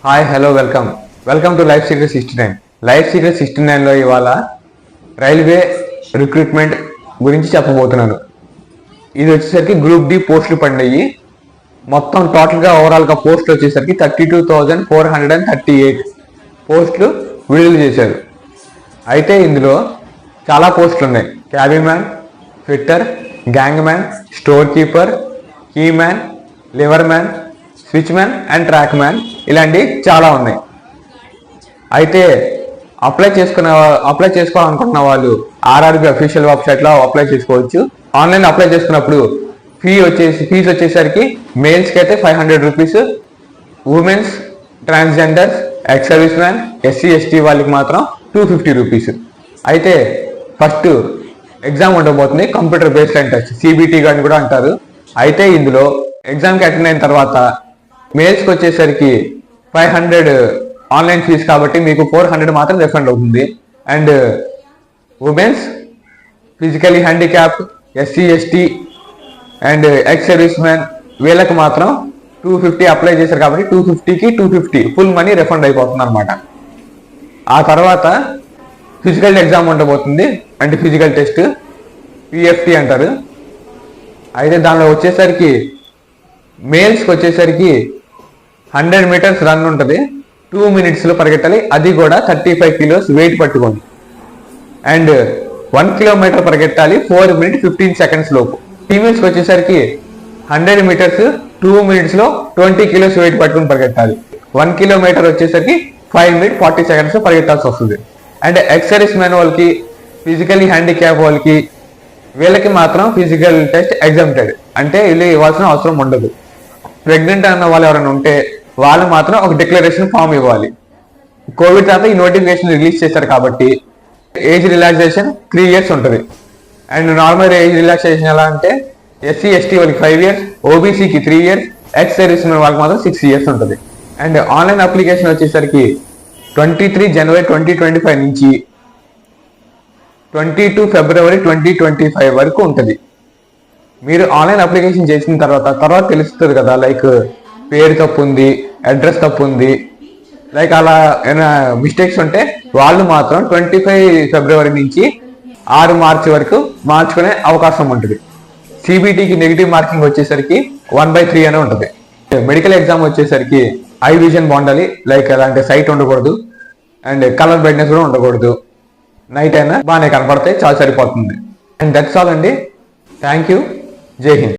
Hi hello welcome to life secret 69. Life secret 69లో ఇవాళ railway recruitment గురించి చెప్పబోతున్నాను. ఇది వచ్చేసరికి గ్రూప్ డి పోస్టులు పడినాయి. మొత్తం టోటల్గా ఓవరాల్గా పోస్టులు వచ్చేసరికి 32,438 పోస్టులు విడుదల చేశారు. అయితే ఇందులో చాలా పోస్టులు ఉన్నాయి. Cabin man, fitter, gang man, store keeper, key man, lever man, switch man and track man, ఇలాంటివి చాలా ఉన్నాయి. అయితే అప్లై చేసుకోవాలనుకుంటున్న వాళ్ళు ఆర్ఆర్బి అఫీషియల్ వెబ్సైట్లో అప్లై చేసుకోవచ్చు. ఆన్లైన్ అప్లై చేసుకున్నప్పుడు ఫీజు వచ్చేసరికి మేల్స్కి అయితే 500 rupees, women's, transgenders, ex service man, SC ST వాళ్ళకి మాత్రం 250 రూపీస్. అయితే ఫస్ట్ ఎగ్జామ్ ఉండబోతుంది, computer based and test, CBT అని కూడా అంటారు. అయితే ఇందులో ఎగ్జామ్కి అటెండ్ అయిన తర్వాత మేల్స్కి వచ్చేసరికి 500 ఆన్లైన్ ఫీజు కాబట్టి మీకు 400 మాత్రం రిఫండ్ అవుతుంది. And women's, physically handicap, SC ST and X service man వీళ్ళకి మాత్రం 250 అప్లై చేశారు కాబట్టి 250కి 250 ఫుల్ మనీ రిఫండ్ అయిపోతుంది అనమాట. ఆ తర్వాత ఫిజికల్ ఎగ్జామ్ ఉండబోతుంది, అంటే ఫిజికల్ టెస్ట్, పిఎఫ్టీ అంటారు. అయితే దానిలో వచ్చేసరికి మేల్స్కి వచ్చేసరికి 100 మీటర్స్ రన్ ఉంటుంది, 2 minutesలో పరిగెట్టాలి, అది కూడా 35 kilos వెయిట్ పట్టుకోండి. అండ్ 1 kilometer పరిగెట్టాలి 4 minutes 15 seconds లోపు. ఫీమేల్స్కి వచ్చేసరికి 100 meters 2 minutesలో 20 kilos వెయిట్ పట్టుకుని పరిగెట్టాలి. 1 kilometer వచ్చేసరికి 5 minutes 40 seconds పరిగెత్తాల్సి వస్తుంది. అండ్ ఎక్స్ సర్వీస్ మ్యాన్ వాళ్ళకి, ఫిజికలీ హ్యాండిక్యాప్ వాళ్ళకి, వీళ్ళకి మాత్రం ఫిజికల్ టెస్ట్ ఎగ్జామ్టెడ్, అంటే వీళ్ళు ఇవ్వాల్సిన అవసరం ఉండదు. ప్రెగ్నెంట్ అన్న వాళ్ళు ఎవరైనా ఉంటే వాళ్ళు మాత్రం ఒక డిక్లరేషన్ ఫామ్ ఇవ్వాలి. కోవిడ్ తర్వాత ఈ నోటిఫికేషన్ రిలీజ్ చేశారు కాబట్టి ఏజ్ రిలాక్సేషన్ 3 years ఉంటుంది. అండ్ నార్మల్ ఏజ్ రిలాక్సేషన్ ఎలా అంటే ఎస్సీ ఎస్టీ వాళ్ళకి 5 years, ఓబీసీకి 3 years, ex service men వాళ్ళకి మాత్రం 6 years ఉంటుంది. అండ్ ఆన్లైన్ అప్లికేషన్ వచ్చేసరికి 23 January 2025 నుంచి 22 February 2025 వరకు ఉంటుంది. మీరు ఆన్లైన్ అప్లికేషన్ చేసిన తర్వాత తెలుస్తుంది కదా, లైక్ పేరు తప్పు ఉంది, అడ్రస్ తప్పు ఉంది, లైక్ అలా ఏమైనా మిస్టేక్స్ ఉంటే వాళ్ళు మాత్రం 25 February నుంచి 6 March వరకు మార్చుకునే అవకాశం ఉంటుంది. సిబిటికి నెగిటివ్ మార్కింగ్ వచ్చేసరికి 1/3 అనే ఉంటుంది. మెడికల్ ఎగ్జామ్ వచ్చేసరికి ఐ విజన్ బాగుండాలి, లైక్ అలాంటి సైట్ ఉండకూడదు, అండ్ కలర్ బ్రైట్నెస్ కూడా ఉండకూడదు. నైట్ అయినా బాగానే కనపడితే చాలా సరిపోతుంది. అండ్ దట్స్ ఆల్ అండి. Thank you. జై హింద్.